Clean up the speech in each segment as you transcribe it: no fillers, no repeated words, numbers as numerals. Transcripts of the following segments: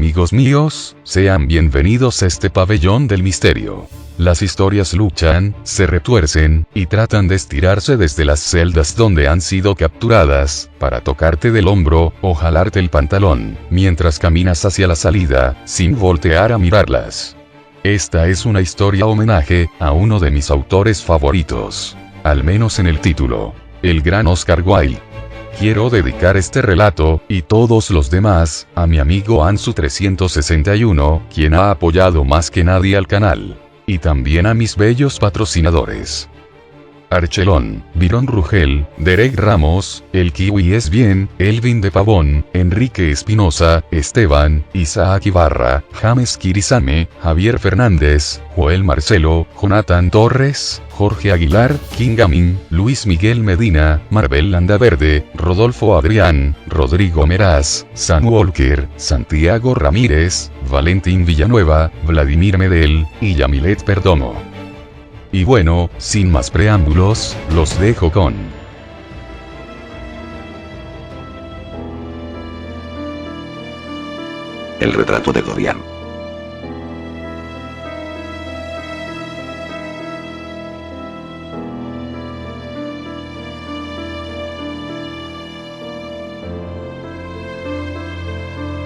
amigos míos, sean bienvenidos a este pabellón del misterio. Las historias luchan, se retuercen, y tratan de estirarse desde las celdas donde han sido capturadas, para tocarte del hombro, o jalarte el pantalón, mientras caminas hacia la salida, sin voltear a mirarlas. Esta es una historia homenaje, a uno de mis autores favoritos. Al menos en el título. El gran Oscar Wilde. Quiero dedicar este relato, y todos los demás, a mi amigo Ansu361, quien ha apoyado más que nadie al canal. Y también a mis bellos patrocinadores. Archelón, Byron Rugel, Derek Ramos, El Kiwi es bien, Elvin de Pavón, Enrique Espinosa, Esteban, Isaac Ibarra, James Kirisame, Javier Fernández, Joel Marcelo, Jonathan Torres, Jorge Aguilar, King Gamin, Luis Miguel Medina, Marvel Landaverde, Rodolfo Adrián, Rodrigo Meraz, Sam Walker, Santiago Ramírez, Valentín Villanueva, Vladimir Medel, y Yamilet Perdomo. Y bueno, sin más preámbulos, los dejo con... El retrato de Dorian.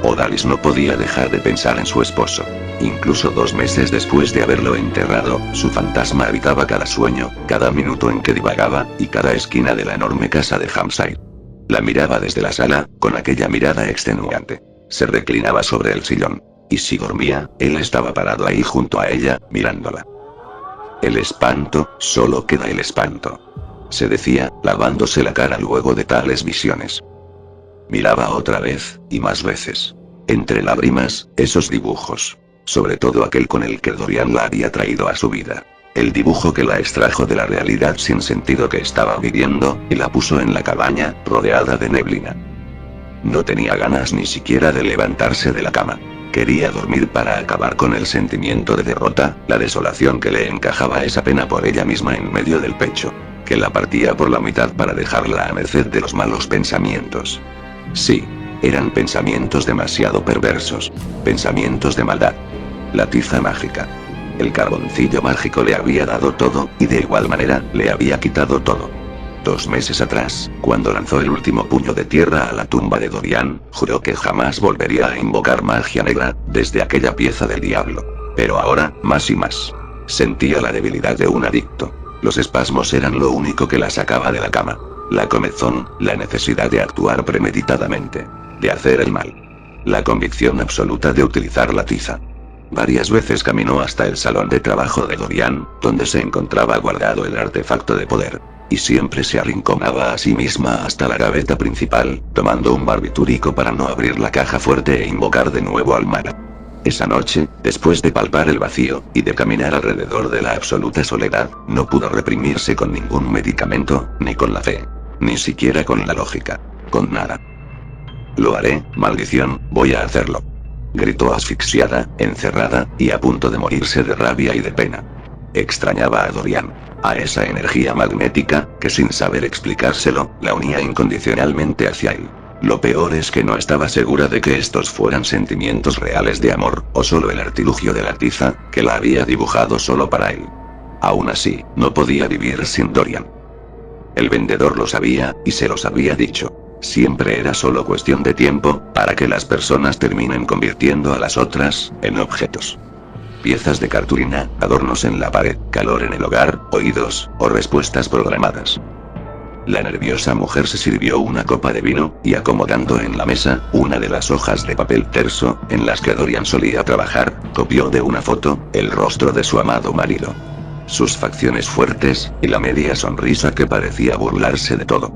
Odalis no podía dejar de pensar en su esposo. Incluso 2 meses después de haberlo enterrado, su fantasma habitaba cada sueño, cada minuto en que divagaba, y cada esquina de la enorme casa de Hampshire. La miraba desde la sala, con aquella mirada extenuante. Se reclinaba sobre el sillón. Y si dormía, él estaba parado ahí junto a ella, mirándola. El espanto, solo queda el espanto. Se decía, lavándose la cara luego de tales visiones. Miraba otra vez, y más veces. Entre lágrimas, esos dibujos. Sobre todo aquel con el que Dorian la había traído a su vida. El dibujo que la extrajo de la realidad sin sentido que estaba viviendo, y la puso en la cabaña, rodeada de neblina. No tenía ganas ni siquiera de levantarse de la cama. Quería dormir para acabar con el sentimiento de derrota, la desolación que le encajaba esa pena por ella misma en medio del pecho. Que la partía por la mitad para dejarla a merced de los malos pensamientos. Sí, eran pensamientos demasiado perversos. Pensamientos de maldad. La tiza mágica. El carboncillo mágico le había dado todo, y de igual manera, le había quitado todo. 2 meses atrás, cuando lanzó el último puño de tierra a la tumba de Dorian, juró que jamás volvería a invocar magia negra, desde aquella pieza del diablo. Pero ahora, más y más. Sentía la debilidad de un adicto. Los espasmos eran lo único que la sacaba de la cama. La comezón, la necesidad de actuar premeditadamente. De hacer el mal. La convicción absoluta de utilizar la tiza. Varias veces caminó hasta el salón de trabajo de Dorian, donde se encontraba guardado el artefacto de poder. Y siempre se arrinconaba a sí misma hasta la gaveta principal, tomando un barbitúrico para no abrir la caja fuerte e invocar de nuevo al mal. Esa noche, después de palpar el vacío, y de caminar alrededor de la absoluta soledad, no pudo reprimirse con ningún medicamento, ni con la fe. Ni siquiera con la lógica. Con nada. Lo haré, maldición, voy a hacerlo. Gritó asfixiada, encerrada, y a punto de morirse de rabia y de pena. Extrañaba a Dorian. A esa energía magnética, que sin saber explicárselo, la unía incondicionalmente hacia él. Lo peor es que no estaba segura de que estos fueran sentimientos reales de amor, o solo el artilugio de la tiza, que la había dibujado solo para él. Aún así, no podía vivir sin Dorian. El vendedor lo sabía, y se los había dicho. Siempre era solo cuestión de tiempo, para que las personas terminen convirtiendo a las otras, en objetos. Piezas de cartulina, adornos en la pared, calor en el hogar, oídos, o respuestas programadas. La nerviosa mujer se sirvió una copa de vino, y acomodando en la mesa, una de las hojas de papel terso, en las que Dorian solía trabajar, copió de una foto, el rostro de su amado marido. Sus facciones fuertes, y la media sonrisa que parecía burlarse de todo.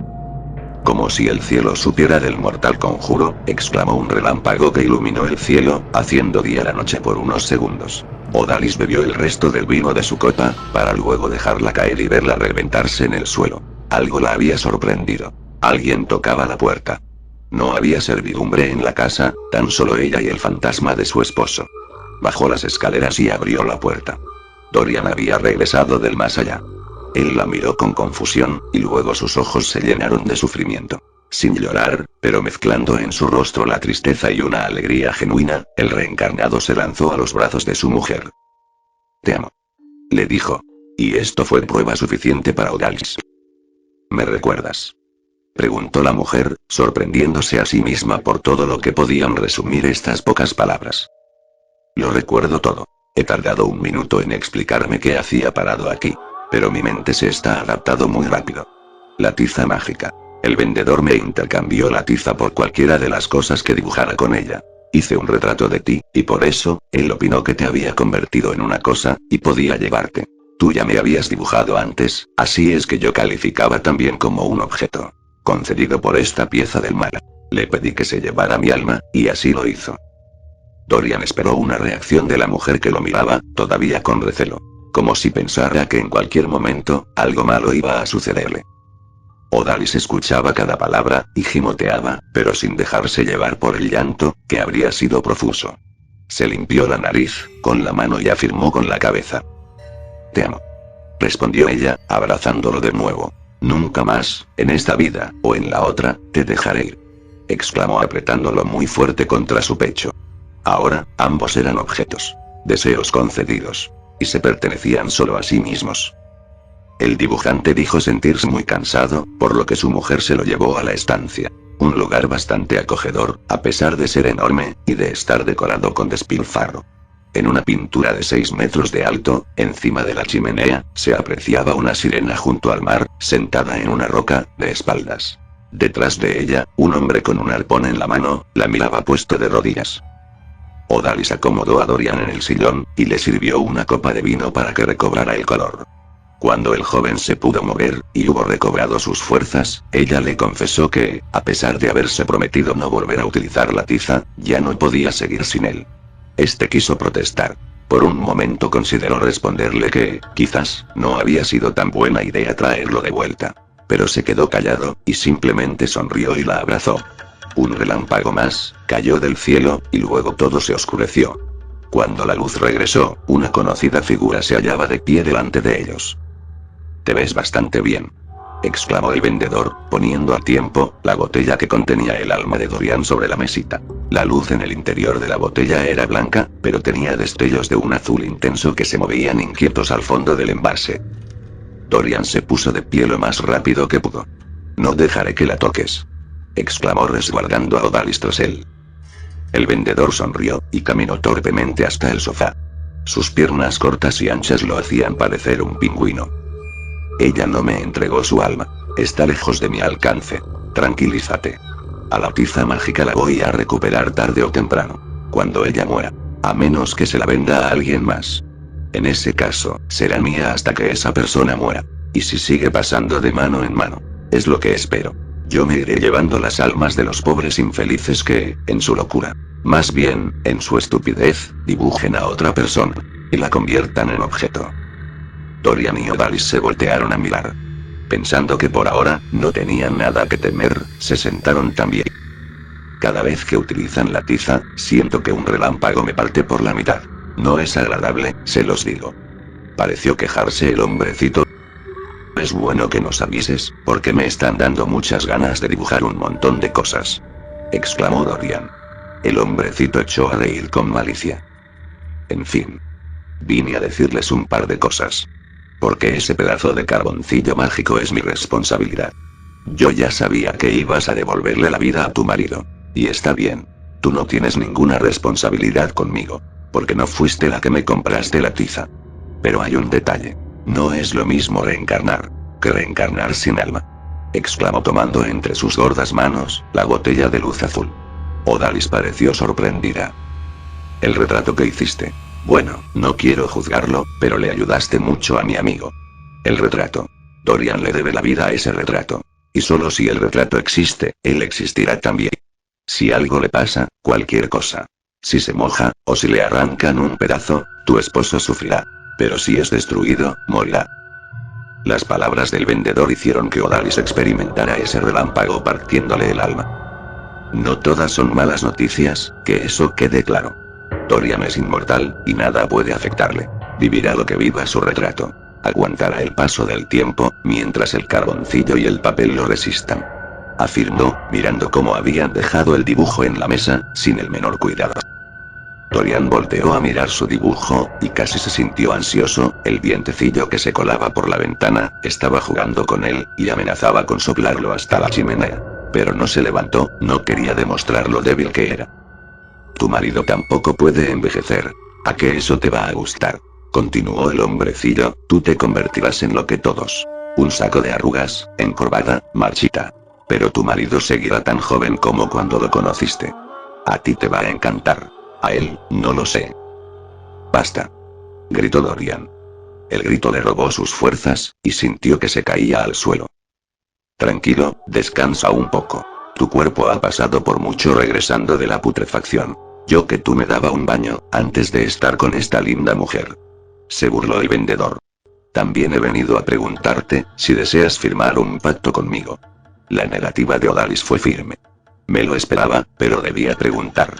Como si el cielo supiera del mortal conjuro, exclamó un relámpago que iluminó el cielo, haciendo día la noche por unos segundos. Odalis bebió el resto del vino de su copa, para luego dejarla caer y verla reventarse en el suelo. Algo la había sorprendido. Alguien tocaba la puerta. No había servidumbre en la casa, tan solo ella y el fantasma de su esposo. Bajó las escaleras y abrió la puerta. Dorian había regresado del más allá. Él la miró con confusión, y luego sus ojos se llenaron de sufrimiento. Sin llorar, Pero mezclando en su rostro la tristeza y una alegría genuina, el reencarnado se lanzó a los brazos de su mujer. Te amo. Le dijo. Y esto fue prueba suficiente para Odalis. ¿Me recuerdas? Preguntó la mujer, sorprendiéndose a sí misma por todo lo que podían resumir estas pocas palabras. Lo recuerdo todo. He tardado un minuto en explicarme qué hacía parado aquí. Pero mi mente se está adaptando muy rápido. La tiza mágica. El vendedor me intercambió la tiza por cualquiera de las cosas que dibujara con ella. Hice un retrato de ti, y por eso, él opinó que te había convertido en una cosa, y podía llevarte. Tú ya me habías dibujado antes, así es que yo calificaba también como un objeto. Concedido por esta pieza del mal. Le pedí que se llevara mi alma, y así lo hizo. Dorian esperó una reacción de la mujer que lo miraba, todavía con recelo. Como si pensara que en cualquier momento, algo malo iba a sucederle. Odalis escuchaba cada palabra, y gimoteaba, pero sin dejarse llevar por el llanto, que habría sido profuso. Se limpió la nariz, con la mano y afirmó con la cabeza. Te amo. Respondió ella, abrazándolo de nuevo. Nunca más, en esta vida, o en la otra, te dejaré ir. Exclamó apretándolo muy fuerte contra su pecho. Ahora, ambos eran objetos. Deseos concedidos. Y se pertenecían solo a sí mismos. El dibujante dijo sentirse muy cansado, por lo que su mujer se lo llevó a la estancia. Un lugar bastante acogedor, a pesar de ser enorme, y de estar decorado con despilfarro. En una pintura de 6 metros de alto, encima de la chimenea, se apreciaba una sirena junto al mar, sentada en una roca, de espaldas. Detrás de ella, un hombre con un arpón en la mano, la miraba puesto de rodillas. Odalis acomodó a Dorian en el sillón, y le sirvió una copa de vino para que recobrara el color. Cuando el joven se pudo mover, y hubo recobrado sus fuerzas, ella le confesó que, a pesar de haberse prometido no volver a utilizar la tiza, ya no podía seguir sin él. Este quiso protestar. Por un momento consideró responderle que, quizás, no había sido tan buena idea traerlo de vuelta. Pero se quedó callado, y simplemente sonrió y la abrazó. Un relámpago más, cayó del cielo, y luego todo se oscureció. Cuando la luz regresó, una conocida figura se hallaba de pie delante de ellos. Te ves bastante bien, exclamó el vendedor, poniendo a tiempo la botella que contenía el alma de Dorian sobre la mesita. La luz en el interior de la botella era blanca, pero tenía destellos de un azul intenso que se movían inquietos al fondo del envase. Dorian se puso de pie lo más rápido que pudo. No dejaré que la toques, exclamó resguardando a Odalis tras él. El vendedor sonrió, y caminó torpemente hasta el sofá. Sus piernas cortas y anchas lo hacían parecer un pingüino. Ella no me entregó su alma. Está lejos de mi alcance. Tranquilízate. A la tiza mágica la voy a recuperar tarde o temprano. Cuando ella muera. A menos que se la venda a alguien más. En ese caso, será mía hasta que esa persona muera. Y si sigue pasando de mano en mano. Es lo que espero. Yo me iré llevando las almas de los pobres infelices que, en su locura, más bien, en su estupidez, dibujen a otra persona. Y la conviertan en objeto. Dorian y Odalis se voltearon a mirar. Pensando que por ahora, no tenían nada que temer, se sentaron también. Cada vez que utilizan la tiza, siento que un relámpago me parte por la mitad. No es agradable, se los digo. Pareció quejarse el hombrecito. Es bueno que nos avises, porque me están dando muchas ganas de dibujar un montón de cosas, exclamó Dorian. El hombrecito echó a reír con malicia. En fin. Vine a decirles un par de cosas. Porque ese pedazo de carboncillo mágico es mi responsabilidad. Yo ya sabía que ibas a devolverle la vida a tu marido. Y está bien. Tú no tienes ninguna responsabilidad conmigo. Porque no fuiste la que me compraste la tiza. Pero hay un detalle. No es lo mismo reencarnar que reencarnar sin alma, exclamó tomando entre sus gordas manos la botella de luz azul. Odalis pareció sorprendida. El retrato que hiciste. Bueno, no quiero juzgarlo, pero le ayudaste mucho a mi amigo. El retrato. Dorian le debe la vida a ese retrato. Y solo si el retrato existe, él existirá también. Si algo le pasa, cualquier cosa. Si se moja, o si le arrancan un pedazo, tu esposo sufrirá. Pero si es destruido, morirá. Las palabras del vendedor hicieron que Odalis experimentara ese relámpago partiéndole el alma. No todas son malas noticias, que eso quede claro. Dorian es inmortal, y nada puede afectarle. Vivirá lo que viva su retrato. Aguantará el paso del tiempo, mientras el carboncillo y el papel lo resistan. afirmó, mirando cómo habían dejado el dibujo en la mesa, sin el menor cuidado. Dorian volteó a mirar su dibujo, y casi se sintió ansioso. El vientecillo que se colaba por la ventana, estaba jugando con él, y amenazaba con soplarlo hasta la chimenea. Pero no se levantó, no quería demostrar lo débil que era. Tu marido tampoco puede envejecer. ¿A qué eso te va a gustar? Continuó el hombrecillo, tú te convertirás en lo que todos. Un saco de arrugas, encorvada, marchita. Pero tu marido seguirá tan joven como cuando lo conociste. A ti te va a encantar. A él, no lo sé. Basta. Gritó Dorian. El grito le robó sus fuerzas, y sintió que se caía al suelo. Tranquilo, descansa un poco. Tu cuerpo ha pasado por mucho regresando de la putrefacción. Yo que tú me daba un baño, antes de estar con esta linda mujer. Se burló el vendedor. También he venido a preguntarte, si deseas firmar un pacto conmigo. La negativa de Odalis fue firme. Me lo esperaba, pero debía preguntar.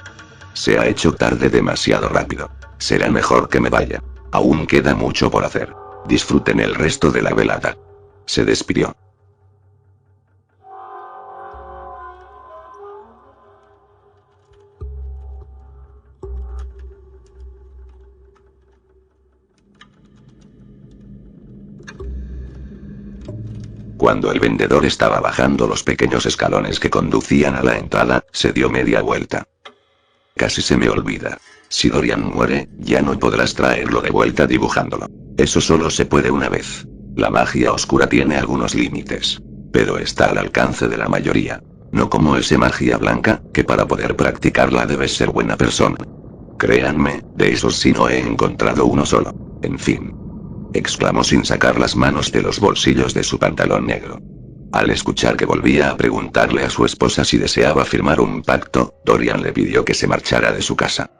Se ha hecho tarde demasiado rápido. Será mejor que me vaya. Aún queda mucho por hacer. Disfruten el resto de la velada. Se despidió. Cuando el vendedor estaba bajando los pequeños escalones que conducían a la entrada, se dio media vuelta. Casi se me olvida. Si Dorian muere, ya no podrás traerlo de vuelta dibujándolo. Eso solo se puede una vez. La magia oscura tiene algunos límites. Pero está al alcance de la mayoría. No como esa magia blanca, que para poder practicarla debes ser buena persona. Créanme, de esos sí no he encontrado uno solo. En fin. Exclamó sin sacar las manos de los bolsillos de su pantalón negro. Al escuchar que volvía a preguntarle a su esposa si deseaba firmar un pacto, Dorian le pidió que se marchara de su casa.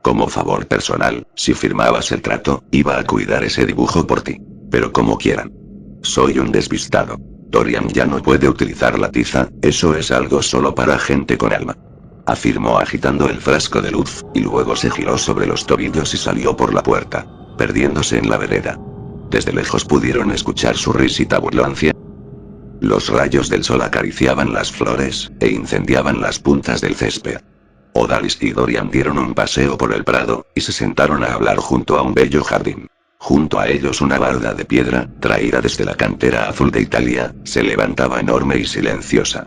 Como favor personal, si firmabas el trato, iba a cuidar ese dibujo por ti. Pero como quieran. Soy un despistado. Dorian ya no puede utilizar la tiza, eso es algo solo para gente con alma. Afirmó agitando el frasco de luz, y luego se giró sobre los tobillos y salió por la puerta, perdiéndose en la vereda. Desde lejos pudieron escuchar su risita burlancia. Los rayos del sol acariciaban las flores, e incendiaban las puntas del césped. Odalis y Dorian dieron un paseo por el prado, y se sentaron a hablar junto a un bello jardín. Junto a ellos una barda de piedra, traída desde la cantera azul de Italia, se levantaba enorme y silenciosa.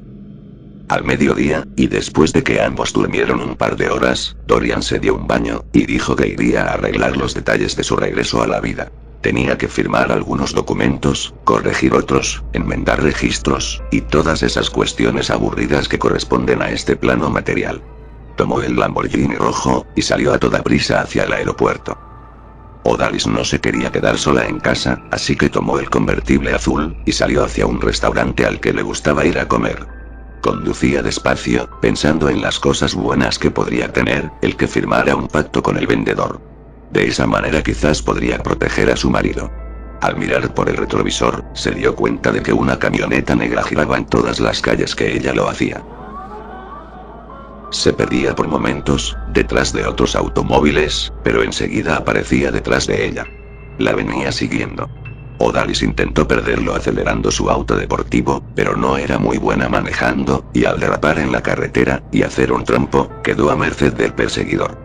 Al mediodía, y después de que ambos durmieron un par de horas, Dorian se dio un baño, y dijo que iría a arreglar los detalles de su regreso a la vida. Tenía que firmar algunos documentos, corregir otros, enmendar registros, y todas esas cuestiones aburridas que corresponden a este plano material. Tomó el Lamborghini rojo, y salió a toda prisa hacia el aeropuerto. Odalis no se quería quedar sola en casa, así que tomó el convertible azul, y salió hacia un restaurante al que le gustaba ir a comer. Conducía despacio, pensando en las cosas buenas que podría tener, el que firmara un pacto con el vendedor. De esa manera quizás podría proteger a su marido. Al mirar por el retrovisor, se dio cuenta de que una camioneta negra giraba en todas las calles que ella lo hacía. Se perdía por momentos, detrás de otros automóviles, pero enseguida aparecía detrás de ella. La venía siguiendo. Odalis intentó perderlo acelerando su auto deportivo, pero no era muy buena manejando, y al derrapar en la carretera, y hacer un trompo, quedó a merced del perseguidor.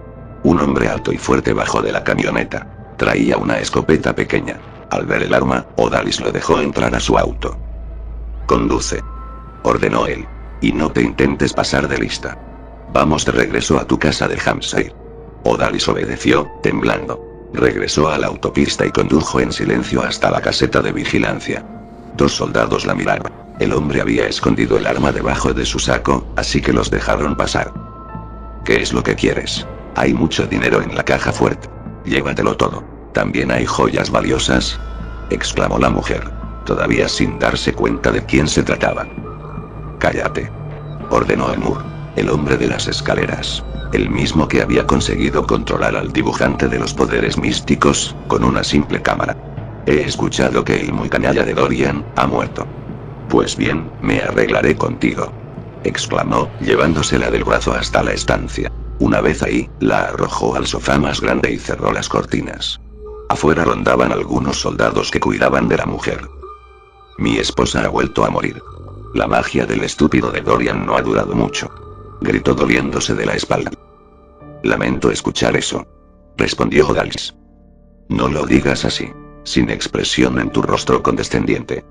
Un hombre alto y fuerte bajó de la camioneta. Traía una escopeta pequeña. Al ver el arma, Odalis lo dejó entrar a su auto. «Conduce», ordenó él. «Y no te intentes pasar de lista. Vamos de regreso a tu casa de Hampshire». Odalis obedeció, temblando. Regresó a la autopista y condujo en silencio hasta la caseta de vigilancia. Dos soldados la miraron. El hombre había escondido el arma debajo de su saco, así que los dejaron pasar. «¿Qué es lo que quieres? Hay mucho dinero en la caja fuerte. Llévatelo todo. También hay joyas valiosas», exclamó la mujer, todavía sin darse cuenta de quién se trataba. «Cállate», ordenó Emur, el hombre de las escaleras, el mismo que había conseguido controlar al dibujante de los poderes místicos, con una simple cámara. «He escuchado que el muy canalla de Dorian ha muerto. Pues bien, me arreglaré contigo», exclamó, llevándosela del brazo hasta la estancia. Una vez ahí, la arrojó al sofá más grande y cerró las cortinas. Afuera rondaban algunos soldados que cuidaban de la mujer. «Mi esposa ha vuelto a morir», La magia del estúpido de Dorian no ha durado mucho. Gritó doliéndose de la espalda. Lamento escuchar eso. Respondió Odalis. No lo digas así. Sin expresión en tu rostro condescendiente.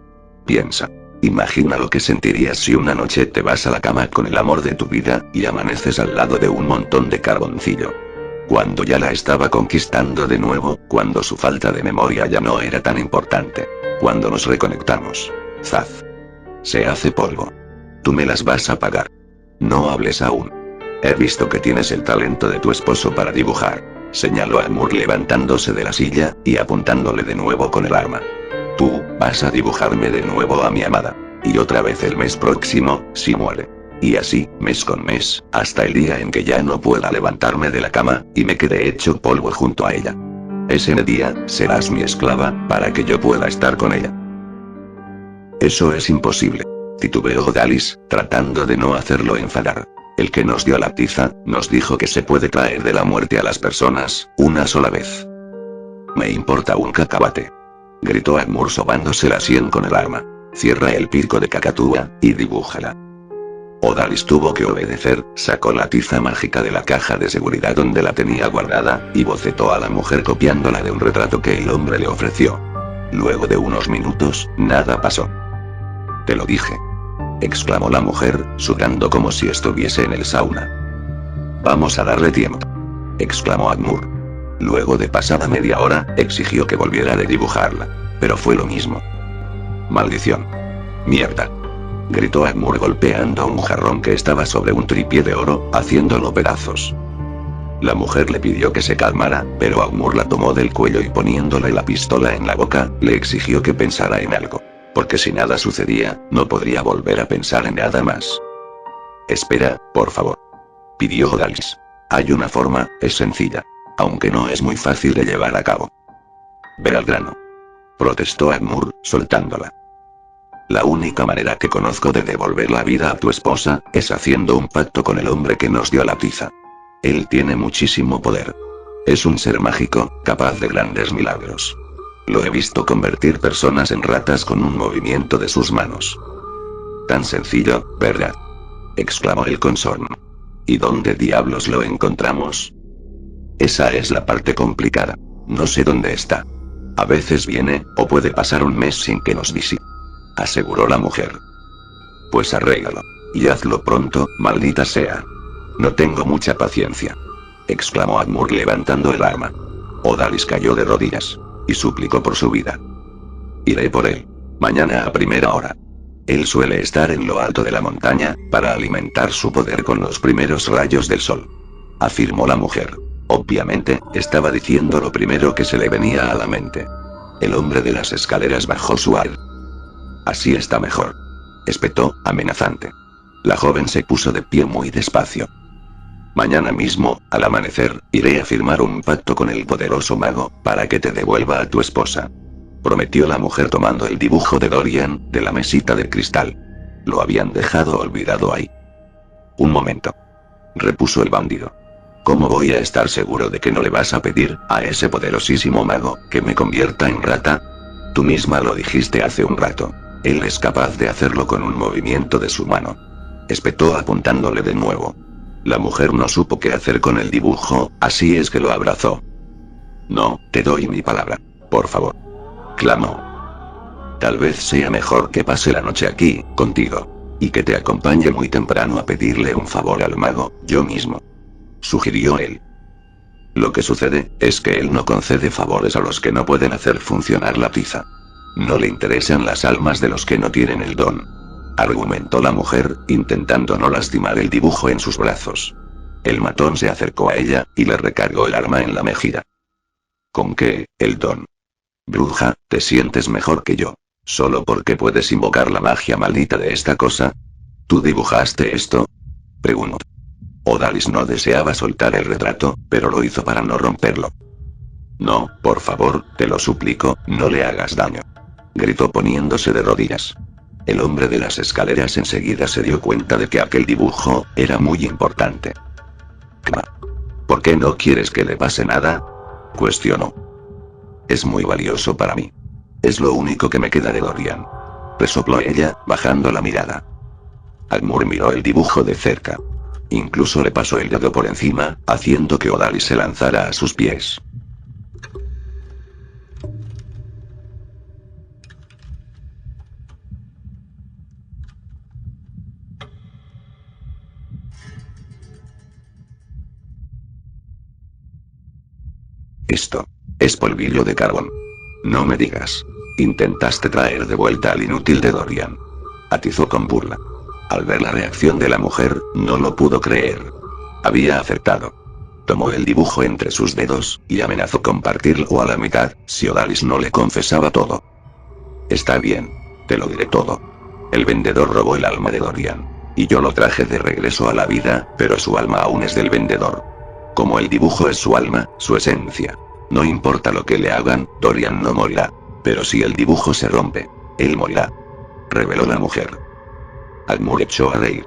Piensa. Imagina lo que sentirías si una noche te vas a la cama con el amor de tu vida, y amaneces al lado de un montón de carboncillo. Cuando ya la estaba conquistando de nuevo, cuando su falta de memoria ya no era tan importante. Cuando nos reconectamos. Zaz. Se hace polvo. Tú me las vas a pagar. No hables aún. He visto que tienes el talento de tu esposo para dibujar. Señaló a Moore levantándose de la silla, y apuntándole de nuevo con el arma. Tú, vas a dibujarme de nuevo a mi amada. Y otra vez el mes próximo, si muere. Y así, mes con mes, hasta el día en que ya no pueda levantarme de la cama, y me quede hecho polvo junto a ella. Ese día, serás mi esclava, para que yo pueda estar con ella. Eso es imposible. Titubeó Odalis, tratando de no hacerlo enfadar. El que nos dio la tiza, nos dijo que se puede traer de la muerte a las personas, una sola vez. Me importa un cacahuate. Gritó Moore sobándose la sien con el arma. Cierra el pico de cacatúa, y dibújala. Odalis tuvo que obedecer, sacó la tiza mágica de la caja de seguridad donde la tenía guardada, y bocetó a la mujer copiándola de un retrato que el hombre le ofreció. Luego de unos minutos, nada pasó. Te lo dije. Exclamó la mujer, sudando como si estuviese en el sauna. Vamos a darle tiempo. Exclamó Moore. Luego de pasada media hora, exigió que volviera a dibujarla. Pero fue lo mismo. Maldición. Mierda. Gritó Moore golpeando un jarrón que estaba sobre un tripié de oro, haciéndolo pedazos. La mujer le pidió que se calmara, pero Moore la tomó del cuello y poniéndole la pistola en la boca, le exigió que pensara en algo. Porque si nada sucedía, no podría volver a pensar en nada más. Espera, por favor. Pidió Odalis. Hay una forma, es sencilla. Aunque no es muy fácil de llevar a cabo. Ve al grano. Protestó Moore, soltándola. La única manera que conozco de devolver la vida a tu esposa, es haciendo un pacto con el hombre que nos dio la tiza. Él tiene muchísimo poder. Es un ser mágico, capaz de grandes milagros. Lo he visto convertir personas en ratas con un movimiento de sus manos. Tan sencillo, ¿verdad? Exclamó el consorno. ¿Y dónde diablos lo encontramos? Esa es la parte complicada. No sé dónde está. A veces viene, o puede pasar un mes sin que nos visite. Aseguró la mujer. Pues arréglalo. Y hazlo pronto, maldita sea. No tengo mucha paciencia. Exclamó Moore levantando el arma. Odalis cayó de rodillas. Y suplicó por su vida. Iré por él. Mañana a primera hora. Él suele estar en lo alto de la montaña, para alimentar su poder con los primeros rayos del sol. Afirmó la mujer. Obviamente, estaba diciendo lo primero que se le venía a la mente. El hombre de las escaleras bajó su ar. Así está mejor. Espetó, amenazante. La joven se puso de pie muy despacio. Mañana mismo, al amanecer, iré a firmar un pacto con el poderoso mago, para que te devuelva a tu esposa. Prometió la mujer tomando el dibujo de Dorian, de la mesita de cristal. Lo habían dejado olvidado ahí. Un momento. Repuso el bandido. ¿Cómo voy a estar seguro de que no le vas a pedir, a ese poderosísimo mago, que me convierta en rata? Tú misma lo dijiste hace un rato. Él es capaz de hacerlo con un movimiento de su mano. Espetó apuntándole de nuevo. La mujer no supo qué hacer con el dibujo, así es que lo abrazó. No, te doy mi palabra. Por favor. Clamó. Tal vez sea mejor que pase la noche aquí, contigo. Y que te acompañe muy temprano a pedirle un favor al mago, yo mismo. Sugirió él. Lo que sucede, es que él no concede favores a los que no pueden hacer funcionar la tiza. No le interesan las almas de los que no tienen el don. Argumentó la mujer, intentando no lastimar el dibujo en sus brazos. El matón se acercó a ella, y le recargó el arma en la mejilla. ¿Con qué, el don? Bruja, ¿te sientes mejor que yo? ¿Solo porque puedes invocar la magia maldita de esta cosa? ¿Tú dibujaste esto? Preguntó. Odalis no deseaba soltar el retrato, pero lo hizo para no romperlo. No, por favor, te lo suplico, no le hagas daño. Gritó poniéndose de rodillas. El hombre de las escaleras enseguida se dio cuenta de que aquel dibujo era muy importante. ¿Por qué no quieres que le pase nada? Cuestionó. Es muy valioso para mí. Es lo único que me queda de Dorian. Resopló ella, bajando la mirada. Agmur miró el dibujo de cerca. Incluso le pasó el dedo por encima, haciendo que Odalis se lanzara a sus pies. Esto es polvillo de carbón. No me digas. Intentaste traer de vuelta al inútil de Dorian. Atizó con burla. Al ver la reacción de la mujer, no lo pudo creer. Había acertado. Tomó el dibujo entre sus dedos, y amenazó con partirlo a la mitad, si Odalis no le confesaba todo. Está bien. Te lo diré todo. El vendedor robó el alma de Dorian. Y yo lo traje de regreso a la vida, pero su alma aún es del vendedor. Como el dibujo es su alma, su esencia. No importa lo que le hagan, Dorian no morirá. Pero si el dibujo se rompe, él morirá. Reveló la mujer. Agmur echó a reír.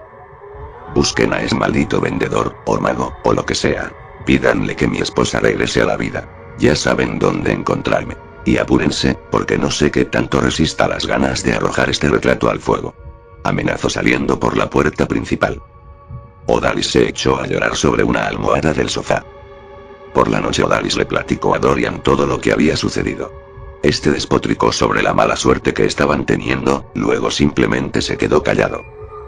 Busquen a ese maldito vendedor, o mago, o lo que sea. Pídanle que mi esposa regrese a la vida. Ya saben dónde encontrarme. Y apúrense, porque no sé qué tanto resista las ganas de arrojar este retrato al fuego. Amenazó saliendo por la puerta principal. Odalis se echó a llorar sobre una almohada del sofá. Por la noche Odalis le platicó a Dorian todo lo que había sucedido. Este despotricó sobre la mala suerte que estaban teniendo, luego simplemente se quedó callado.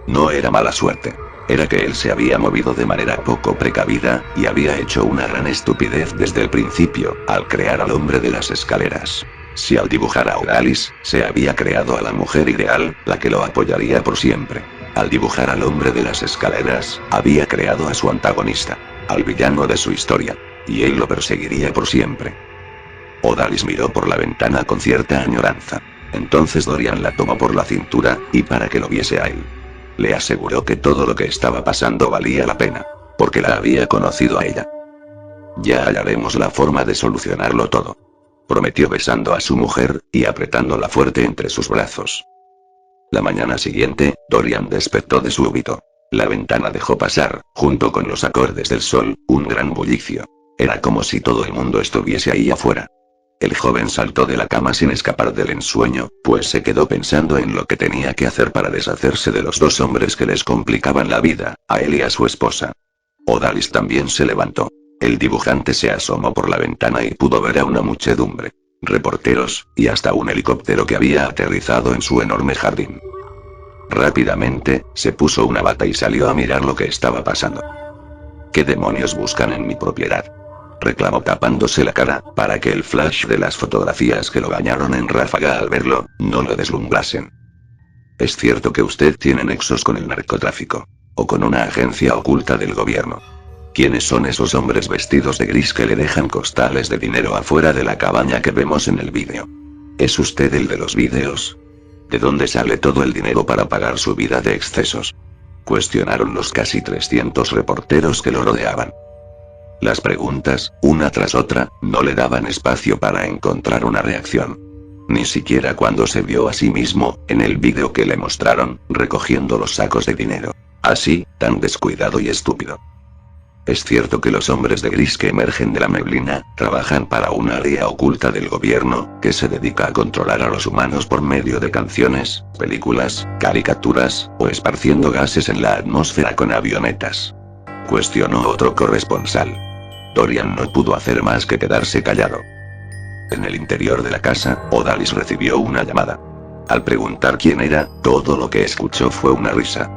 No era mala suerte. Era que él se había movido de manera poco precavida, y había hecho una gran estupidez desde el principio, al crear al hombre de las escaleras. Si al dibujar a Odalis, se había creado a la mujer ideal, la que lo apoyaría por siempre. Al dibujar al hombre de las escaleras, había creado a su antagonista, al villano de su historia. Y él lo perseguiría por siempre. Odalis miró por la ventana con cierta añoranza. Entonces Dorian la tomó por la cintura, y para que lo viese a él. Le aseguró que todo lo que estaba pasando valía la pena, porque la había conocido a ella. Ya hallaremos la forma de solucionarlo todo. Prometió besando a su mujer, y apretándola fuerte entre sus brazos. La mañana siguiente, Dorian despertó de súbito. La ventana dejó pasar, junto con los acordes del sol, un gran bullicio. Era como si todo el mundo estuviese ahí afuera. El joven saltó de la cama sin escapar del ensueño, pues se quedó pensando en lo que tenía que hacer para deshacerse de los dos hombres que les complicaban la vida, a él y a su esposa. Odalis también se levantó. El dibujante se asomó por la ventana y pudo ver a una muchedumbre, reporteros, y hasta un helicóptero que había aterrizado en su enorme jardín. Rápidamente, se puso una bata y salió a mirar lo que estaba pasando. ¿Qué demonios buscan en mi propiedad?, reclamó tapándose la cara, para que el flash de las fotografías que lo bañaron en ráfaga al verlo, no lo deslumbrasen. Es cierto que usted tiene nexos con el narcotráfico. O con una agencia oculta del gobierno. ¿Quiénes son esos hombres vestidos de gris que le dejan costales de dinero afuera de la cabaña que vemos en el vídeo? ¿Es usted el de los vídeos? ¿De dónde sale todo el dinero para pagar su vida de excesos?, cuestionaron los casi 300 reporteros que lo rodeaban. Las preguntas, una tras otra, no le daban espacio para encontrar una reacción. Ni siquiera cuando se vio a sí mismo, en el vídeo que le mostraron, recogiendo los sacos de dinero. Así, tan descuidado y estúpido. Es cierto que los hombres de gris que emergen de la neblina, trabajan para un área oculta del gobierno, que se dedica a controlar a los humanos por medio de canciones, películas, caricaturas, o esparciendo gases en la atmósfera con avionetas. Cuestionó otro corresponsal. Dorian no pudo hacer más que quedarse callado. En el interior de la casa, Odalis recibió una llamada. Al preguntar quién era, todo lo que escuchó fue una risa.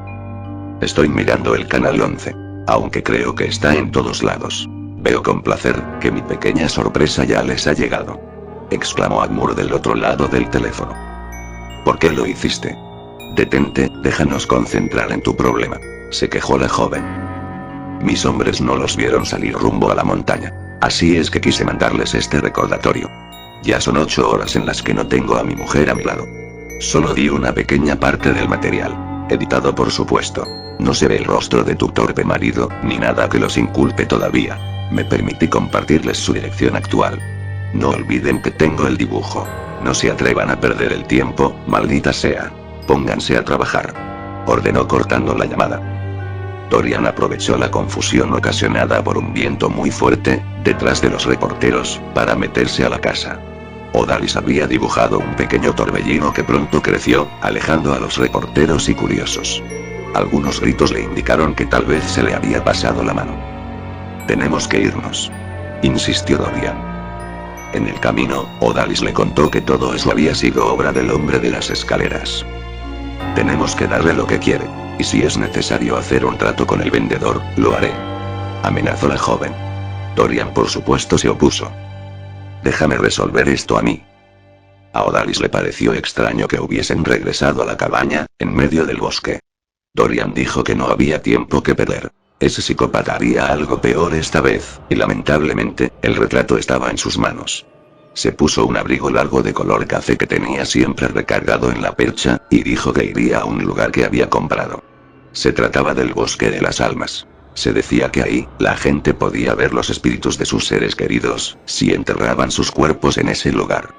Estoy mirando el canal 11. Aunque creo que está en todos lados. Veo con placer que mi pequeña sorpresa ya les ha llegado, exclamó Agmur del otro lado del teléfono. ¿Por qué lo hiciste? Detente, déjanos concentrar en tu problema, se quejó la joven. Mis hombres no los vieron salir rumbo a la montaña. Así es que quise mandarles este recordatorio. Ya son 8 horas en las que no tengo a mi mujer a mi lado. Solo di una pequeña parte del material. Editado por supuesto. No se ve el rostro de tu torpe marido, ni nada que los inculpe todavía. Me permití compartirles su dirección actual. No olviden que tengo el dibujo. No se atrevan a perder el tiempo, maldita sea. Pónganse a trabajar, ordenó cortando la llamada. Dorian aprovechó la confusión ocasionada por un viento muy fuerte, detrás de los reporteros, para meterse a la casa. Odalis había dibujado un pequeño torbellino que pronto creció, alejando a los reporteros y curiosos. Algunos gritos le indicaron que tal vez se le había pasado la mano. Tenemos que irnos, insistió Dorian. En el camino, Odalis le contó que todo eso había sido obra del hombre de las escaleras. Tenemos que darle lo que quiere, y si es necesario hacer un trato con el vendedor, lo haré, amenazó la joven. Dorian por supuesto se opuso. Déjame resolver esto a mí. A Odalis le pareció extraño que hubiesen regresado a la cabaña, en medio del bosque. Dorian dijo que no había tiempo que perder. Ese psicópata haría algo peor esta vez, y lamentablemente, el retrato estaba en sus manos. Se puso un abrigo largo de color café que tenía siempre recargado en la percha, y dijo que iría a un lugar que había comprado. Se trataba del Bosque de las Almas. Se decía que ahí, la gente podía ver los espíritus de sus seres queridos, si enterraban sus cuerpos en ese lugar.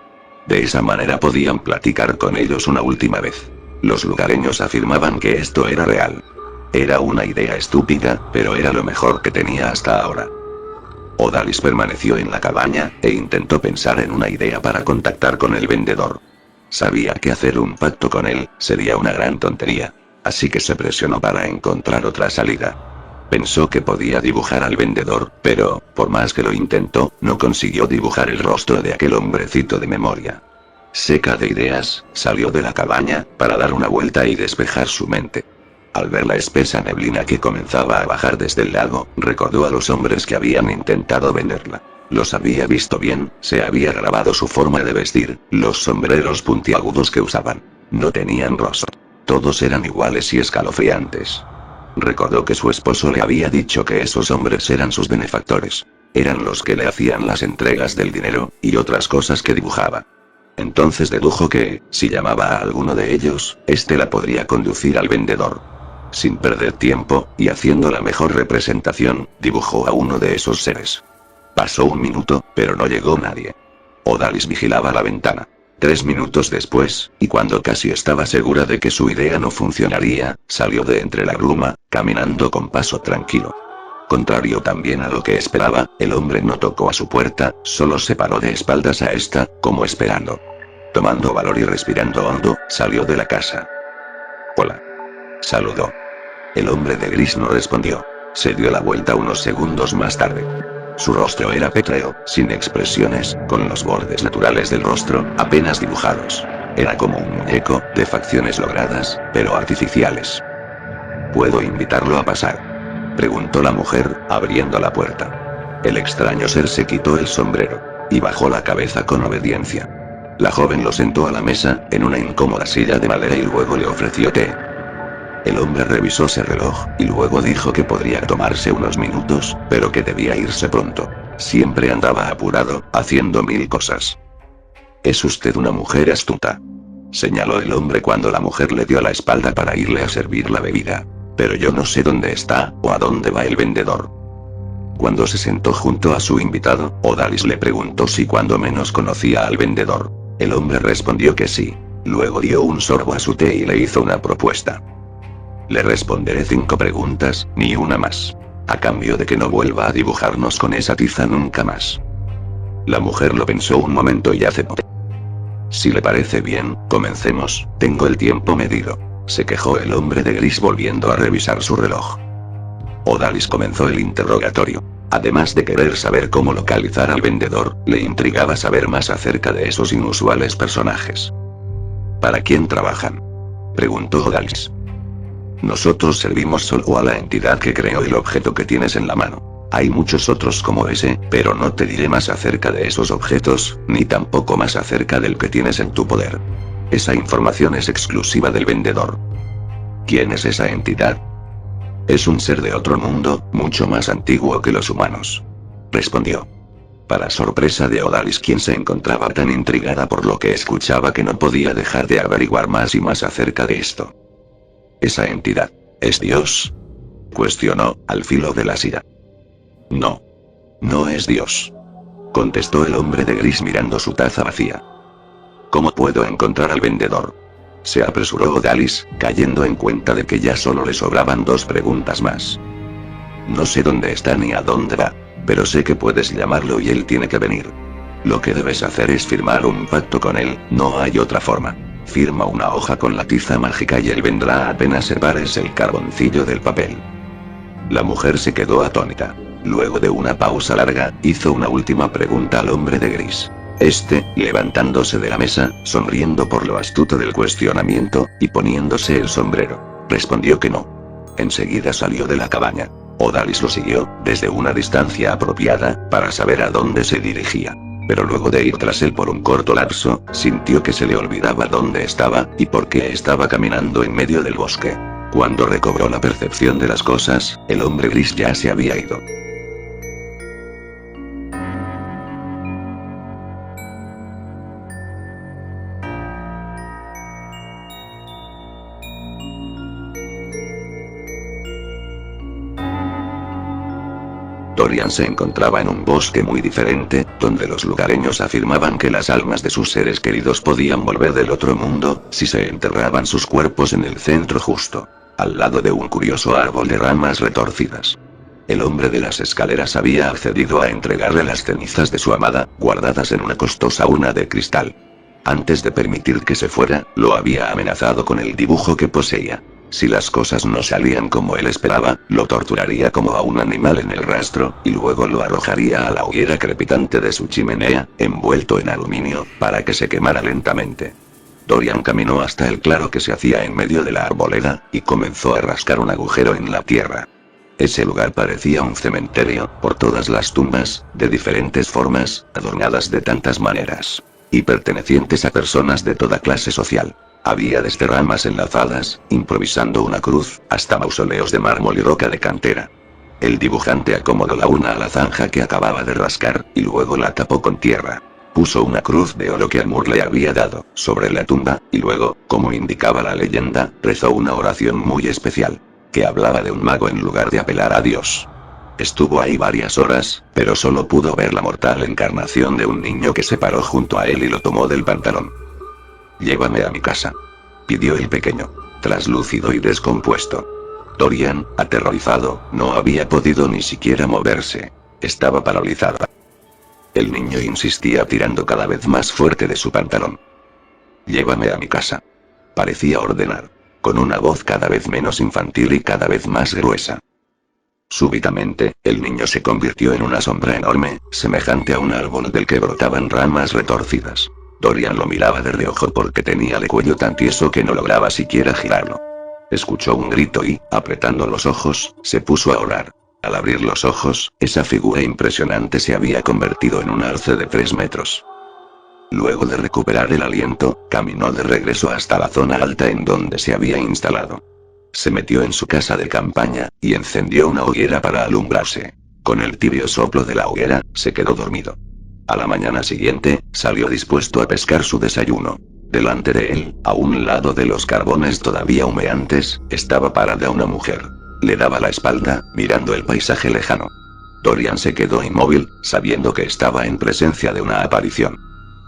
De esa manera podían platicar con ellos una última vez. Los lugareños afirmaban que esto era real. Era una idea estúpida, pero era lo mejor que tenía hasta ahora. Odalis permaneció en la cabaña, e intentó pensar en una idea para contactar con el vendedor. Sabía que hacer un pacto con él, sería una gran tontería. Así que se presionó para encontrar otra salida. Pensó que podía dibujar al vendedor, pero, por más que lo intentó, no consiguió dibujar el rostro de aquel hombrecito de memoria. Seca de ideas, salió de la cabaña, para dar una vuelta y despejar su mente. Al ver la espesa neblina que comenzaba a bajar desde el lago, recordó a los hombres que habían intentado venderla. Los había visto bien, se había grabado su forma de vestir, los sombreros puntiagudos que usaban. No tenían rostro. Todos eran iguales y escalofriantes. Recordó que su esposo le había dicho que esos hombres eran sus benefactores. Eran los que le hacían las entregas del dinero, y otras cosas que dibujaba. Entonces dedujo que, si llamaba a alguno de ellos, este la podría conducir al vendedor. Sin perder tiempo, y haciendo la mejor representación, dibujó a uno de esos seres. Pasó un minuto, pero no llegó nadie. Odalis vigilaba la ventana. 3 minutos después, y cuando casi estaba segura de que su idea no funcionaría, salió de entre la bruma, caminando con paso tranquilo. Contrario también a lo que esperaba, el hombre no tocó a su puerta, solo se paró de espaldas a esta, como esperando. Tomando valor y respirando hondo, salió de la casa. Hola. Saludó. El hombre de gris no respondió. Se dio la vuelta unos segundos más tarde. Su rostro era pétreo, sin expresiones, con los bordes naturales del rostro, apenas dibujados. Era como un muñeco, de facciones logradas, pero artificiales. ¿Puedo invitarlo a pasar?, preguntó la mujer, abriendo la puerta. El extraño ser se quitó el sombrero, y bajó la cabeza con obediencia. La joven lo sentó a la mesa, en una incómoda silla de madera y luego le ofreció té. El hombre revisó su reloj, y luego dijo que podría tomarse unos minutos, pero que debía irse pronto. Siempre andaba apurado, haciendo 1000 cosas. Es usted una mujer astuta, señaló el hombre cuando la mujer le dio la espalda para irle a servir la bebida. Pero yo no sé dónde está, o a dónde va el vendedor. Cuando se sentó junto a su invitado, Odalis le preguntó si cuando menos conocía al vendedor. El hombre respondió que sí. Luego dio un sorbo a su té y le hizo una propuesta. Le responderé 5 preguntas, ni una más. A cambio de que no vuelva a dibujarnos con esa tiza nunca más. La mujer lo pensó un momento y aceptó. Si le parece bien, comencemos, tengo el tiempo medido. Se quejó el hombre de gris volviendo a revisar su reloj. Odalis comenzó el interrogatorio. Además de querer saber cómo localizar al vendedor, le intrigaba saber más acerca de esos inusuales personajes. ¿Para quién trabajan?, preguntó Odalis. Nosotros servimos solo a la entidad que creó el objeto que tienes en la mano. Hay muchos otros como ese, pero no te diré más acerca de esos objetos, ni tampoco más acerca del que tienes en tu poder. Esa información es exclusiva del vendedor. ¿Quién es esa entidad? Es un ser de otro mundo, mucho más antiguo que los humanos, respondió. Para sorpresa de Odalis, quien se encontraba tan intrigada por lo que escuchaba que no podía dejar de averiguar más y más acerca de esto. ¿Esa entidad es Dios?, cuestionó, al filo de la silla. No. No es Dios, contestó el hombre de gris mirando su taza vacía. ¿Cómo puedo encontrar al vendedor?, se apresuró Odalis, cayendo en cuenta de que ya solo le sobraban 2 preguntas más. No sé dónde está ni a dónde va, pero sé que puedes llamarlo y él tiene que venir. Lo que debes hacer es firmar un pacto con él, no hay otra forma. Firma una hoja con la tiza mágica y él vendrá apenas separes el carboncillo del papel. La mujer se quedó atónita. Luego de una pausa larga, hizo una última pregunta al hombre de gris. Este, levantándose de la mesa, sonriendo por lo astuto del cuestionamiento, y poniéndose el sombrero, respondió que no. Enseguida salió de la cabaña. Odalis lo siguió, desde una distancia apropiada, para saber a dónde se dirigía. Pero luego de ir tras él por un corto lapso, sintió que se le olvidaba dónde estaba, y por qué estaba caminando en medio del bosque. Cuando recobró la percepción de las cosas, el hombre gris ya se había ido. Dorian se encontraba en un bosque muy diferente, donde los lugareños afirmaban que las almas de sus seres queridos podían volver del otro mundo, si se enterraban sus cuerpos en el centro justo, al lado de un curioso árbol de ramas retorcidas. El hombre de las escaleras había accedido a entregarle las cenizas de su amada, guardadas en una costosa urna de cristal. Antes de permitir que se fuera, lo había amenazado con el dibujo que poseía. Si las cosas no salían como él esperaba, lo torturaría como a un animal en el rastro, y luego lo arrojaría a la hoguera crepitante de su chimenea, envuelto en aluminio, para que se quemara lentamente. Dorian caminó hasta el claro que se hacía en medio de la arboleda, y comenzó a rascar un agujero en la tierra. Ese lugar parecía un cementerio, por todas las tumbas, de diferentes formas, adornadas de tantas maneras, y pertenecientes a personas de toda clase social. Había desde ramas enlazadas, improvisando una cruz, hasta mausoleos de mármol y roca de cantera. El dibujante acomodó la urna a la zanja que acababa de rascar, y luego la tapó con tierra. Puso una cruz de oro que Amur le había dado, sobre la tumba, y luego, como indicaba la leyenda, rezó una oración muy especial, que hablaba de un mago en lugar de apelar a Dios. Estuvo ahí varias horas, pero solo pudo ver la mortal encarnación de un niño que se paró junto a él y lo tomó del pantalón. «Llévame a mi casa», pidió el pequeño, traslúcido y descompuesto. Dorian, aterrorizado, no había podido ni siquiera moverse. Estaba paralizada. El niño insistía tirando cada vez más fuerte de su pantalón. «Llévame a mi casa», parecía ordenar, con una voz cada vez menos infantil y cada vez más gruesa. Súbitamente, el niño se convirtió en una sombra enorme, semejante a un árbol del que brotaban ramas retorcidas. Dorian lo miraba de reojo porque tenía el cuello tan tieso que no lograba siquiera girarlo. Escuchó un grito y, apretando los ojos, se puso a orar. Al abrir los ojos, esa figura impresionante se había convertido en un alce de 3 metros. Luego de recuperar el aliento, caminó de regreso hasta la zona alta en donde se había instalado. Se metió en su casa de campaña, y encendió una hoguera para alumbrarse. Con el tibio soplo de la hoguera, se quedó dormido. A la mañana siguiente, salió dispuesto a pescar su desayuno. Delante de él, a un lado de los carbones todavía humeantes, estaba parada una mujer. Le daba la espalda, mirando el paisaje lejano. Dorian se quedó inmóvil, sabiendo que estaba en presencia de una aparición.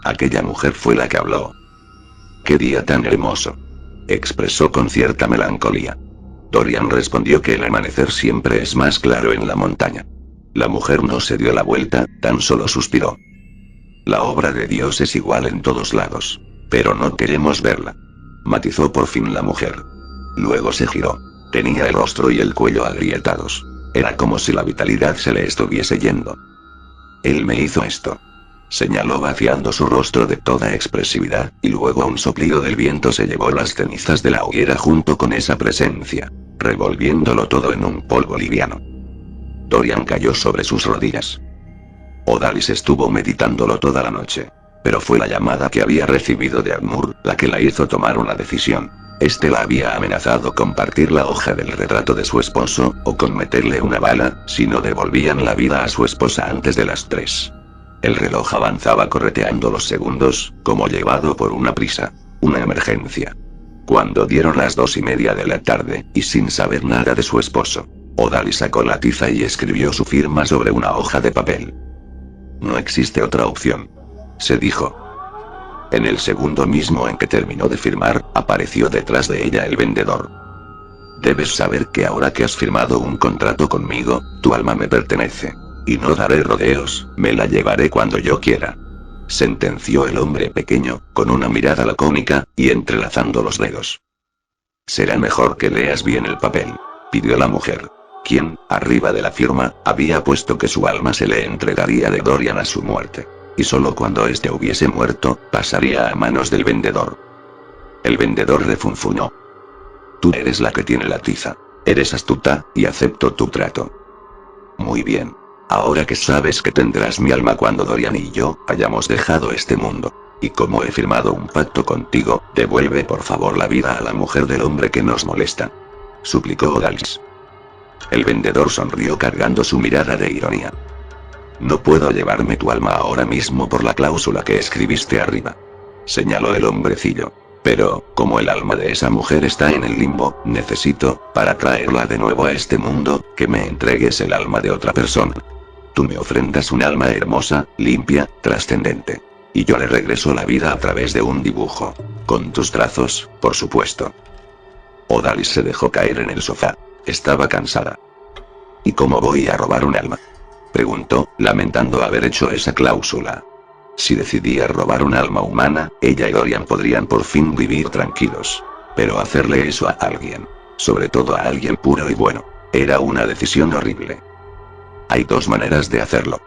Aquella mujer fue la que habló. «¡Qué día tan hermoso!», expresó con cierta melancolía. Dorian respondió que el amanecer siempre es más claro en la montaña. La mujer no se dio la vuelta, tan solo suspiró. «La obra de Dios es igual en todos lados. Pero no queremos verla», matizó por fin la mujer. Luego se giró. Tenía el rostro y el cuello agrietados. Era como si la vitalidad se le estuviese yendo. «Él me hizo esto», señaló vaciando su rostro de toda expresividad, y luego a un soplido del viento se llevó las cenizas de la hoguera junto con esa presencia, revolviéndolo todo en un polvo liviano. Dorian cayó sobre sus rodillas. Odalis estuvo meditándolo toda la noche. Pero fue la llamada que había recibido de Amur, la que la hizo tomar una decisión. Este la había amenazado con partir la hoja del retrato de su esposo, o con meterle una bala, si no devolvían la vida a su esposa antes de las 3. El reloj avanzaba correteando los segundos, como llevado por una prisa. Una emergencia. Cuando dieron las 2:30 de la tarde, y sin saber nada de su esposo, Odalis sacó la tiza y escribió su firma sobre una hoja de papel. «No existe otra opción», se dijo. En el segundo mismo en que terminó de firmar, apareció detrás de ella el vendedor. «Debes saber que ahora que has firmado un contrato conmigo, tu alma me pertenece. Y no daré rodeos, me la llevaré cuando yo quiera». sentenció el hombre pequeño, con una mirada lacónica, y entrelazando los dedos. Será mejor que leas bien el papel, pidió la mujer, quien, arriba de la firma, había puesto que su alma se le entregaría de Dorian a su muerte. Y solo cuando éste hubiese muerto, pasaría a manos del vendedor. El vendedor refunfuñó. Tú eres la que tiene la tiza. Eres astuta, y acepto tu trato. Muy bien. Ahora que sabes que tendrás mi alma cuando Dorian y yo hayamos dejado este mundo. Y como he firmado un pacto contigo, devuelve por favor la vida a la mujer del hombre que nos molesta. Suplicó Odalis. El vendedor sonrió cargando su mirada de ironía. No puedo llevarme tu alma ahora mismo por la cláusula que escribiste arriba. Señaló el hombrecillo. Pero, como el alma de esa mujer está en el limbo, necesito, para traerla de nuevo a este mundo, que me entregues el alma de otra persona. Tú me ofrendas un alma hermosa, limpia, trascendente. Y yo le regreso la vida a través de un dibujo. Con tus trazos, por supuesto. Odalis se dejó caer en el sofá. Estaba cansada. ¿Y cómo voy a robar un alma?, preguntó, lamentando haber hecho esa cláusula. Si decidía robar un alma humana, ella y Dorian podrían por fin vivir tranquilos. Pero hacerle eso a alguien, sobre todo a alguien puro y bueno, era una decisión horrible. Hay dos maneras de hacerlo.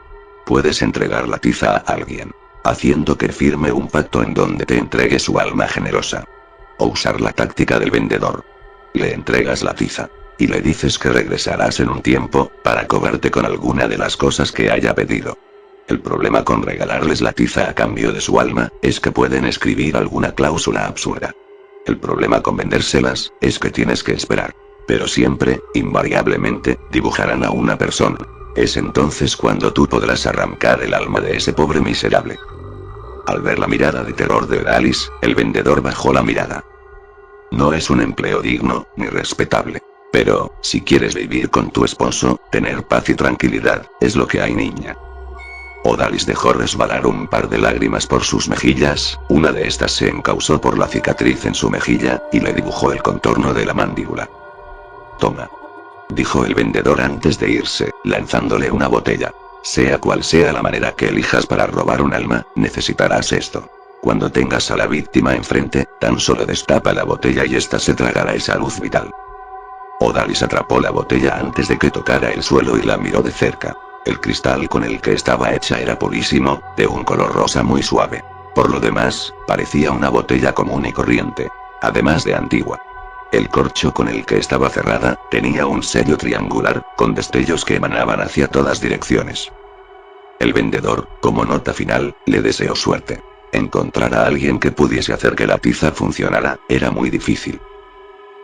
Puedes entregar la tiza a alguien, haciendo que firme un pacto en donde te entregue su alma generosa. O usar la táctica del vendedor. Le entregas la tiza. Y le dices que regresarás en un tiempo, para cobrarte con alguna de las cosas que haya pedido. El problema con regalarles la tiza a cambio de su alma, es que pueden escribir alguna cláusula absurda. El problema con vendérselas, es que tienes que esperar. Pero siempre, invariablemente, dibujarán a una persona. Es entonces cuando tú podrás arrancar el alma de ese pobre miserable. Al ver la mirada de terror de Odalis, el vendedor bajó la mirada. No es un empleo digno, ni respetable. Pero, si quieres vivir con tu esposo, tener paz y tranquilidad, es lo que hay, niña. Odalis dejó resbalar un par de lágrimas por sus mejillas, una de estas se encausó por la cicatriz en su mejilla, y le dibujó el contorno de la mandíbula. Toma, dijo el vendedor antes de irse, lanzándole una botella. Sea cual sea la manera que elijas para robar un alma, necesitarás esto. Cuando tengas a la víctima enfrente, tan solo destapa la botella y ésta se tragará esa luz vital. Odalis atrapó la botella antes de que tocara el suelo y la miró de cerca. El cristal con el que estaba hecha era purísimo, de un color rosa muy suave. Por lo demás, parecía una botella común y corriente, además de antigua. El corcho con el que estaba cerrada, tenía un sello triangular, con destellos que emanaban hacia todas direcciones. El vendedor, como nota final, le deseó suerte. Encontrar a alguien que pudiese hacer que la tiza funcionara, era muy difícil.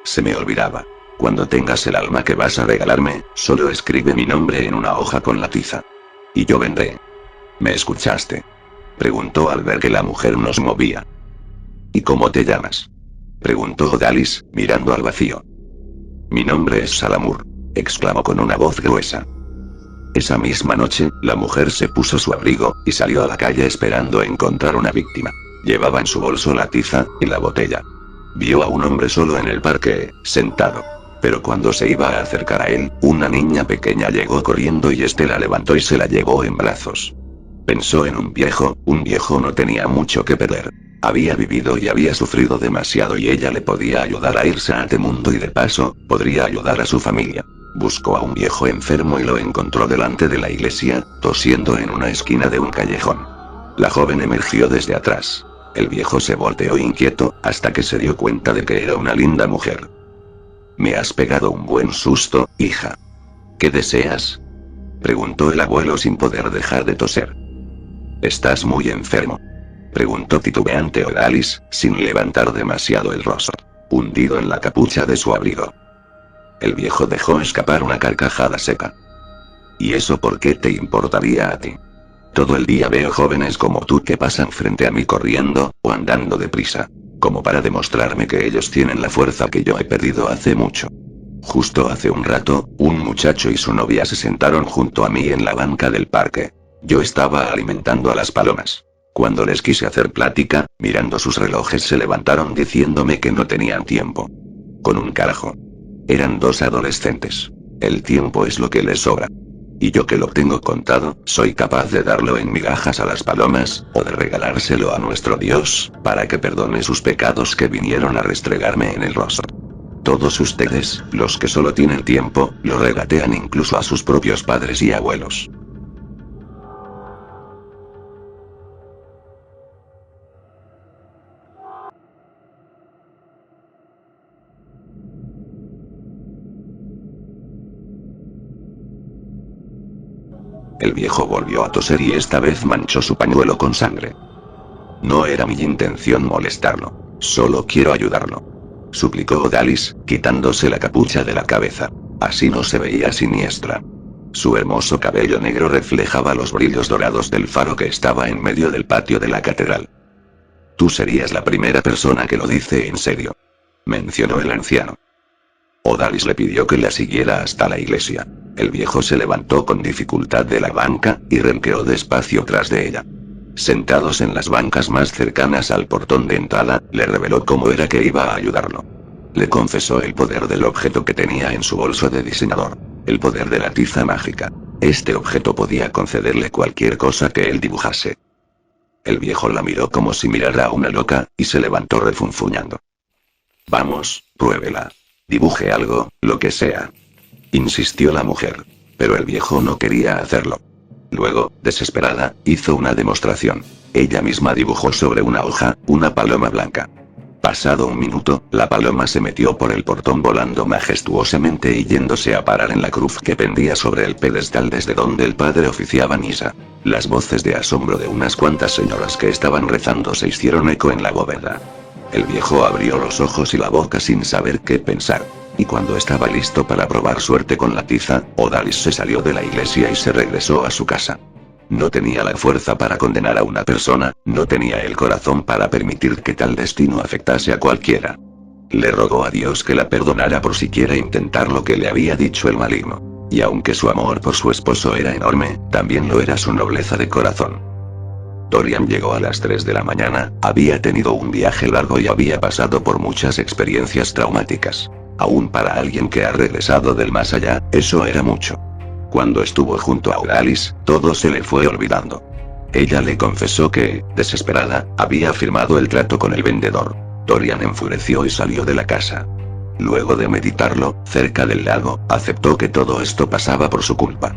Se me olvidaba. Cuando tengas el alma que vas a regalarme, solo escribe mi nombre en una hoja con la tiza. Y yo vendré. ¿Me escuchaste?, preguntó al ver que la mujer no se movía. ¿Y cómo te llamas?, preguntó Odalis, mirando al vacío. Mi nombre es Salamur, exclamó con una voz gruesa. Esa misma noche, la mujer se puso su abrigo, y salió a la calle esperando encontrar una víctima. Llevaba en su bolso la tiza, y la botella. Vio a un hombre solo en el parque, sentado. Pero cuando se iba a acercar a él, una niña pequeña llegó corriendo y este la levantó y se la llevó en brazos. Pensó en un viejo no tenía mucho que perder. Había vivido y había sufrido demasiado y ella le podía ayudar a irse a este mundo y de paso, podría ayudar a su familia. Buscó a un viejo enfermo y lo encontró delante de la iglesia, tosiendo en una esquina de un callejón. La joven emergió desde atrás. El viejo se volteó inquieto, hasta que se dio cuenta de que era una linda mujer. Me has pegado un buen susto, hija. ¿Qué deseas?, preguntó el abuelo sin poder dejar de toser. ¿Estás muy enfermo?, preguntó titubeante Odalis, sin levantar demasiado el rostro, hundido en la capucha de su abrigo. El viejo dejó escapar una carcajada seca. ¿Y eso por qué te importaría a ti? Todo el día veo jóvenes como tú que pasan frente a mí corriendo, o andando deprisa, como para demostrarme que ellos tienen la fuerza que yo he perdido hace mucho. Justo hace un rato, un muchacho y su novia se sentaron junto a mí en la banca del parque. Yo estaba alimentando a las palomas. Cuando les quise hacer plática, mirando sus relojes se levantaron diciéndome que no tenían tiempo. Con un carajo. Eran dos adolescentes. El tiempo es lo que les sobra. Y yo que lo tengo contado, soy capaz de darlo en migajas a las palomas, o de regalárselo a nuestro Dios, para que perdone sus pecados que vinieron a restregarme en el rostro. Todos ustedes, los que solo tienen tiempo, lo regatean incluso a sus propios padres y abuelos. El viejo volvió a toser y esta vez manchó su pañuelo con sangre. No era mi intención molestarlo. Solo quiero ayudarlo, suplicó Odalis, quitándose la capucha de la cabeza. Así no se veía siniestra. Su hermoso cabello negro reflejaba los brillos dorados del faro que estaba en medio del patio de la catedral. Tú serías la primera persona que lo dice en serio, mencionó el anciano. Odalis le pidió que la siguiera hasta la iglesia. El viejo se levantó con dificultad de la banca, y renqueó despacio tras de ella. Sentados en las bancas más cercanas al portón de entrada, le reveló cómo era que iba a ayudarlo. Le confesó el poder del objeto que tenía en su bolso de diseñador. El poder de la tiza mágica. Este objeto podía concederle cualquier cosa que él dibujase. El viejo la miró como si mirara a una loca, y se levantó refunfuñando. Vamos, pruébela. Dibuje algo, lo que sea, insistió la mujer. Pero el viejo no quería hacerlo. Luego, desesperada, hizo una demostración. Ella misma dibujó sobre una hoja, una paloma blanca. Pasado un minuto, la paloma se metió por el portón volando majestuosamente y yéndose a parar en la cruz que pendía sobre el pedestal desde donde el padre oficiaba misa. Las voces de asombro de unas cuantas señoras que estaban rezando se hicieron eco en la bóveda. El viejo abrió los ojos y la boca sin saber qué pensar. Y cuando estaba listo para probar suerte con la tiza, Odalis se salió de la iglesia y se regresó a su casa. No tenía la fuerza para condenar a una persona, no tenía el corazón para permitir que tal destino afectase a cualquiera. Le rogó a Dios que la perdonara por siquiera intentar lo que le había dicho el maligno. Y aunque su amor por su esposo era enorme, también lo era su nobleza de corazón. Dorian llegó a las 3 de la mañana, había tenido un viaje largo y había pasado por muchas experiencias traumáticas. Aún para alguien que ha regresado del más allá, eso era mucho. Cuando estuvo junto a Odalis, todo se le fue olvidando. Ella le confesó que, desesperada, había firmado el trato con el vendedor. Dorian enfureció y salió de la casa. Luego de meditarlo, cerca del lago, aceptó que todo esto pasaba por su culpa.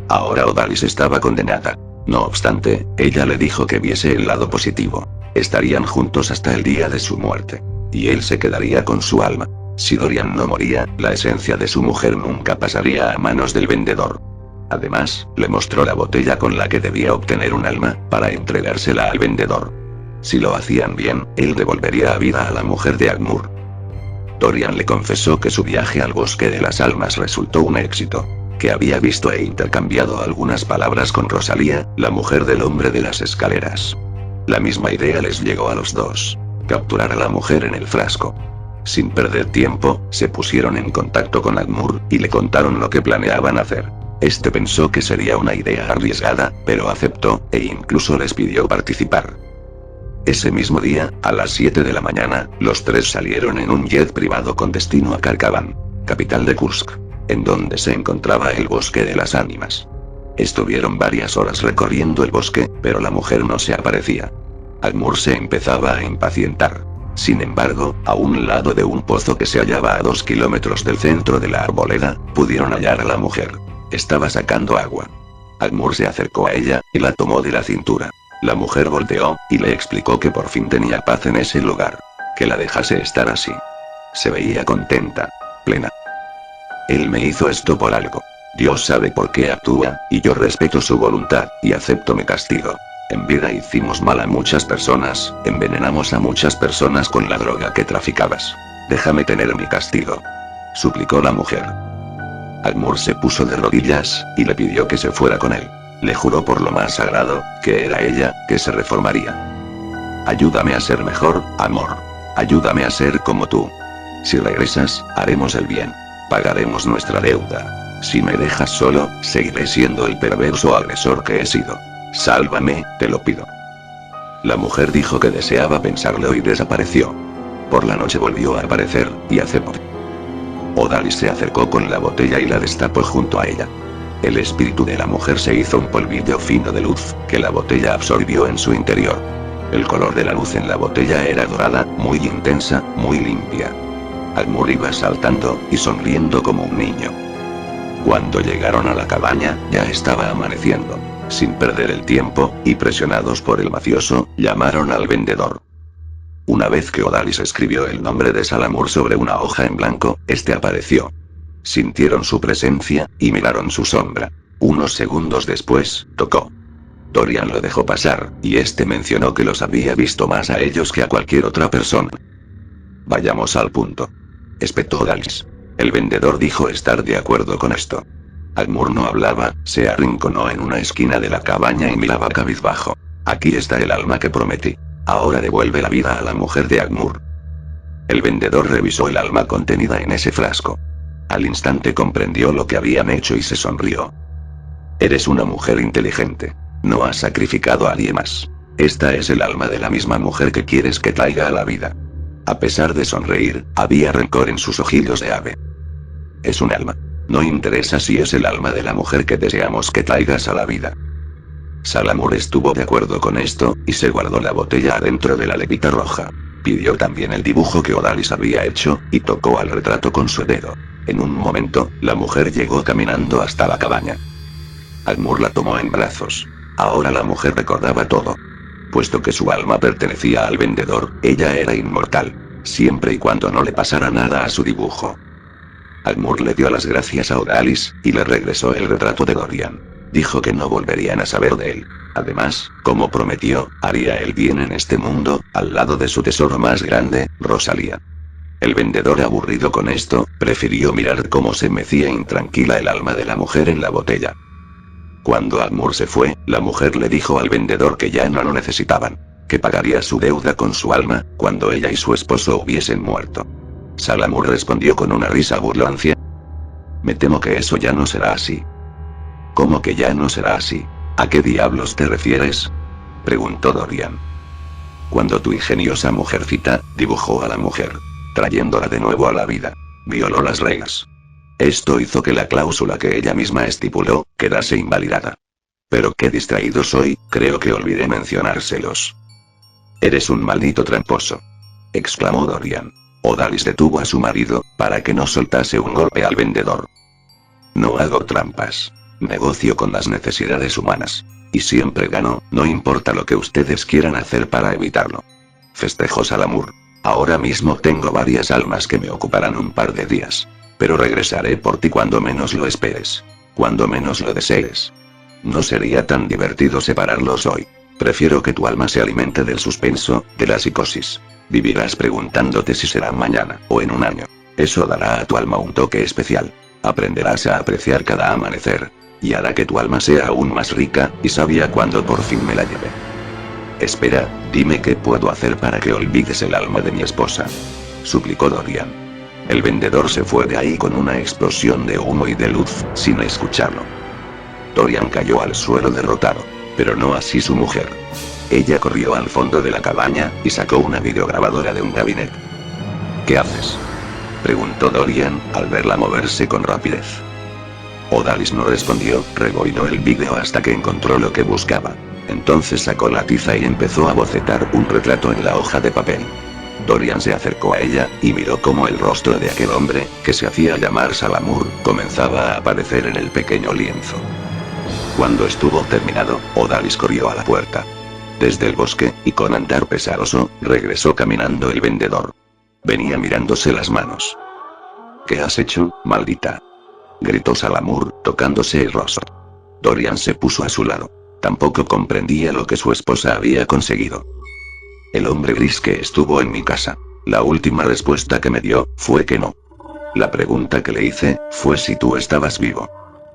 Ahora Odalis estaba condenada. No obstante, ella le dijo que viese el lado positivo. Estarían juntos hasta el día de su muerte. Y él se quedaría con su alma. Si Dorian no moría, la esencia de su mujer nunca pasaría a manos del vendedor. Además, le mostró la botella con la que debía obtener un alma, para entregársela al vendedor. Si lo hacían bien, él devolvería a vida a la mujer de Agmur. Dorian le confesó que su viaje al bosque de las almas resultó un éxito. Que había visto e intercambiado algunas palabras con Rosalía, la mujer del hombre de las escaleras. La misma idea les llegó a los dos. Capturar a la mujer en el frasco. Sin perder tiempo, se pusieron en contacto con Agmur, y le contaron lo que planeaban hacer. Este pensó que sería una idea arriesgada, pero aceptó, e incluso les pidió participar. Ese mismo día, a las 7 de la mañana, los tres salieron en un jet privado con destino a Karkavan, capital de Kursk, en donde se encontraba el bosque de las ánimas. Estuvieron varias horas recorriendo el bosque, pero la mujer no se aparecía. Agmur se empezaba a impacientar. Sin embargo, a un lado de un pozo que se hallaba a 2 kilómetros del centro de la arboleda, pudieron hallar a la mujer. Estaba sacando agua. Agmur se acercó a ella, y la tomó de la cintura. La mujer volteó, y le explicó que por fin tenía paz en ese lugar. Que la dejase estar así. Se veía contenta. Plena. Él me hizo esto por algo. Dios sabe por qué actúa, y yo respeto su voluntad, y acepto mi castigo. En vida hicimos mal a muchas personas, envenenamos a muchas personas con la droga que traficabas. Déjame tener mi castigo, suplicó la mujer. Agmur se puso de rodillas, y le pidió que se fuera con él. Le juró por lo más sagrado, que era ella, que se reformaría. Ayúdame a ser mejor, amor. Ayúdame a ser como tú. Si regresas, haremos el bien. Pagaremos nuestra deuda. Si me dejas solo, seguiré siendo el perverso agresor que he sido. Sálvame, te lo pido. La mujer dijo que deseaba pensarlo y desapareció. Por la noche volvió a aparecer, y aceptó. Odalis se acercó con la botella y la destapó junto a ella. El espíritu de la mujer se hizo un polvillo fino de luz, que la botella absorbió en su interior. El color de la luz en la botella era dorada, muy intensa, muy limpia. Agmur iba saltando y sonriendo como un niño. Cuando llegaron a la cabaña, ya estaba amaneciendo. Sin perder el tiempo, y presionados por el mafioso, llamaron al vendedor. Una vez que Odalis escribió el nombre de Salamur sobre una hoja en blanco, este apareció. Sintieron su presencia, y miraron su sombra. Unos segundos después, tocó. Dorian lo dejó pasar, y este mencionó que los había visto más a ellos que a cualquier otra persona. Vayamos al punto, espetó Odalis. El vendedor dijo estar de acuerdo con esto. Agmur no hablaba, se arrinconó en una esquina de la cabaña y miraba cabizbajo. Aquí está el alma que prometí. Ahora devuelve la vida a la mujer de Agmur. El vendedor revisó el alma contenida en ese frasco. Al instante comprendió lo que habían hecho y se sonrió. Eres una mujer inteligente. No has sacrificado a nadie más. Esta es el alma de la misma mujer que quieres que traiga a la vida. A pesar de sonreír, había rencor en sus ojillos de ave. Es un alma. No interesa si es el alma de la mujer que deseamos que traigas a la vida. Salamur estuvo de acuerdo con esto, y se guardó la botella adentro de la levita roja. Pidió también el dibujo que Odalis había hecho, y tocó al retrato con su dedo. En un momento, la mujer llegó caminando hasta la cabaña. Agmur la tomó en brazos. Ahora la mujer recordaba todo. Puesto que su alma pertenecía al vendedor, ella era inmortal, siempre y cuando no le pasara nada a su dibujo. Agmur le dio las gracias a Odalis, y le regresó el retrato de Dorian. Dijo que no volverían a saber de él. Además, como prometió, haría el bien en este mundo, al lado de su tesoro más grande, Rosalía. El vendedor, aburrido con esto, prefirió mirar cómo se mecía intranquila el alma de la mujer en la botella. Cuando Agmur se fue, la mujer le dijo al vendedor que ya no lo necesitaban, que pagaría su deuda con su alma, cuando ella y su esposo hubiesen muerto. Salamur respondió con una risa burlona. Me temo que eso ya no será así. ¿Cómo que ya no será así? ¿A qué diablos te refieres? Preguntó Dorian. Cuando tu ingeniosa mujercita dibujó a la mujer, trayéndola de nuevo a la vida, violó las reglas. Esto hizo que la cláusula que ella misma estipuló, quedase invalidada. Pero qué distraído soy, creo que olvidé mencionárselos. Eres un maldito tramposo, exclamó Dorian. Odalis detuvo a su marido, para que no soltase un golpe al vendedor. No hago trampas. Negocio con las necesidades humanas. Y siempre gano, no importa lo que ustedes quieran hacer para evitarlo. Festejó Salamur. Ahora mismo tengo varias almas que me ocuparán un par de días. Pero regresaré por ti cuando menos lo esperes. Cuando menos lo desees. No sería tan divertido separarlos hoy. Prefiero que tu alma se alimente del suspenso, de la psicosis. Vivirás preguntándote si será mañana, o en un año. Eso dará a tu alma un toque especial. Aprenderás a apreciar cada amanecer. Y hará que tu alma sea aún más rica, y sabia cuando por fin me la lleve. Espera, dime qué puedo hacer para que olvides el alma de mi esposa, suplicó Dorian. El vendedor se fue de ahí con una explosión de humo y de luz, sin escucharlo. Dorian cayó al suelo derrotado, pero no así su mujer. Ella corrió al fondo de la cabaña, y sacó una videograbadora de un gabinete. ¿Qué haces?, preguntó Dorian, al verla moverse con rapidez. Odalis no respondió, rebobinó el vídeo hasta que encontró lo que buscaba. Entonces sacó la tiza y empezó a bocetar un retrato en la hoja de papel. Dorian se acercó a ella, y miró cómo el rostro de aquel hombre, que se hacía llamar Salamur, comenzaba a aparecer en el pequeño lienzo. Cuando estuvo terminado, Odalis corrió a la puerta. Desde el bosque, y con andar pesaroso, regresó caminando el vendedor. Venía mirándose las manos. ¿Qué has hecho, maldita?, gritó Salamur, tocándose el rostro. Dorian se puso a su lado. Tampoco comprendía lo que su esposa había conseguido. El hombre gris que estuvo en mi casa. La última respuesta que me dio, fue que no. La pregunta que le hice, fue si tú estabas vivo.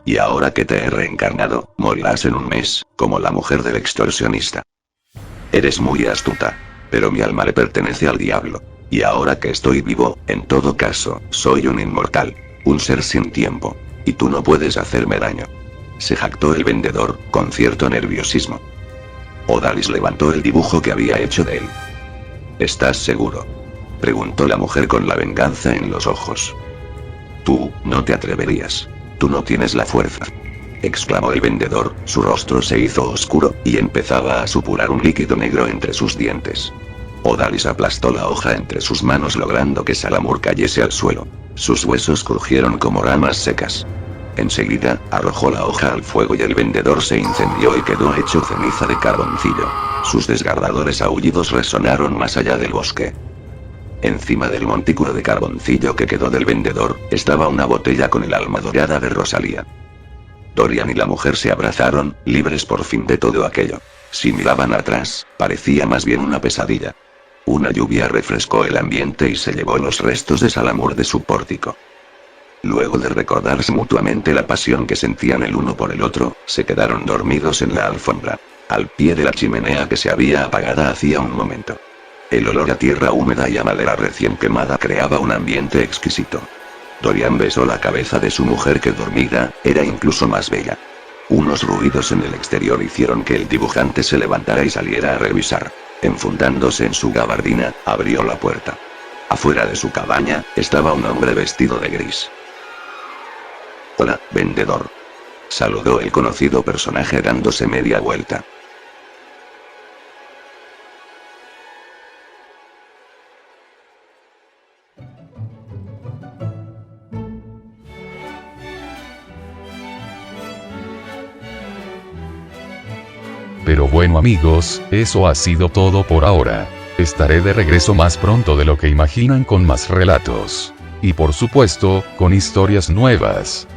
Y ahora que te he reencarnado, morirás en un mes, como la mujer del extorsionista. Eres muy astuta. Pero mi alma le pertenece al diablo. Y ahora que estoy vivo, en todo caso, soy un inmortal. Un ser sin tiempo. Y tú no puedes hacerme daño. Se jactó el vendedor, con cierto nerviosismo. Odalis levantó el dibujo que había hecho de él. ¿Estás seguro?, preguntó la mujer con la venganza en los ojos. Tú, no te atreverías. Tú no tienes la fuerza. exclamó el vendedor, su rostro se hizo oscuro, y empezaba a supurar un líquido negro entre sus dientes. Odalis aplastó la hoja entre sus manos logrando que Salamur cayese al suelo. Sus huesos crujieron como ramas secas. Enseguida, arrojó la hoja al fuego y el vendedor se incendió y quedó hecho ceniza de carboncillo. Sus desgarradores aullidos resonaron más allá del bosque. Encima del montículo de carboncillo que quedó del vendedor, estaba una botella con el alma dorada de Rosalía. Dorian y la mujer se abrazaron, libres por fin de todo aquello. Si miraban atrás, parecía más bien una pesadilla. Una lluvia refrescó el ambiente y se llevó los restos de Salamur de su pórtico. Luego de recordarse mutuamente la pasión que sentían el uno por el otro, se quedaron dormidos en la alfombra, al pie de la chimenea que se había apagada hacía un momento. El olor a tierra húmeda y a madera recién quemada creaba un ambiente exquisito. Dorian besó la cabeza de su mujer que dormida, era incluso más bella. Unos ruidos en el exterior hicieron que el dibujante se levantara y saliera a revisar. Enfundándose en su gabardina, abrió la puerta. Afuera de su cabaña, estaba un hombre vestido de gris. «Hola, vendedor», saludó el conocido personaje dándose media vuelta. Pero bueno amigos, eso ha sido todo por ahora. Estaré de regreso más pronto de lo que imaginan con más relatos. Y por supuesto, con historias nuevas.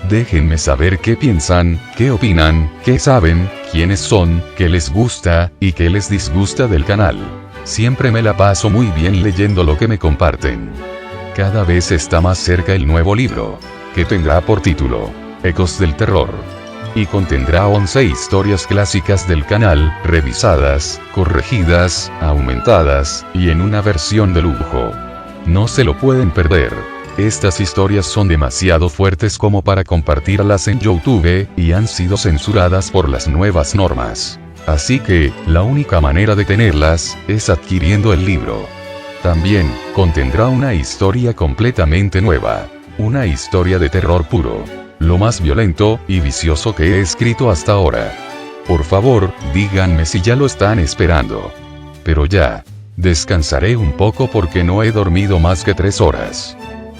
Déjenme saber qué piensan, qué opinan, qué saben, quiénes son, qué les gusta, y qué les disgusta del canal. Siempre me la paso muy bien leyendo lo que me comparten. Cada vez está más cerca el nuevo libro, que tendrá por título, Ecos del Terror. Y contendrá 11 historias clásicas del canal, revisadas, corregidas, aumentadas, y en una versión de lujo. No se lo pueden perder. Estas historias son demasiado fuertes como para compartirlas en YouTube, y han sido censuradas por las nuevas normas. Así que, la única manera de tenerlas, es adquiriendo el libro. También, contendrá una historia completamente nueva. Una historia de terror puro. Lo más violento y vicioso que he escrito hasta ahora. Por favor, díganme si ya lo están esperando. Pero ya. Descansaré un poco porque no he dormido más que 3 horas.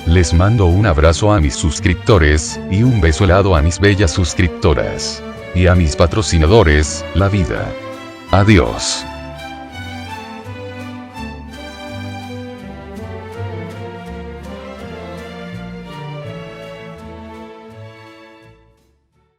Les mando un abrazo a mis suscriptores, y un beso helado a mis bellas suscriptoras. Y a mis patrocinadores, la vida. Adiós.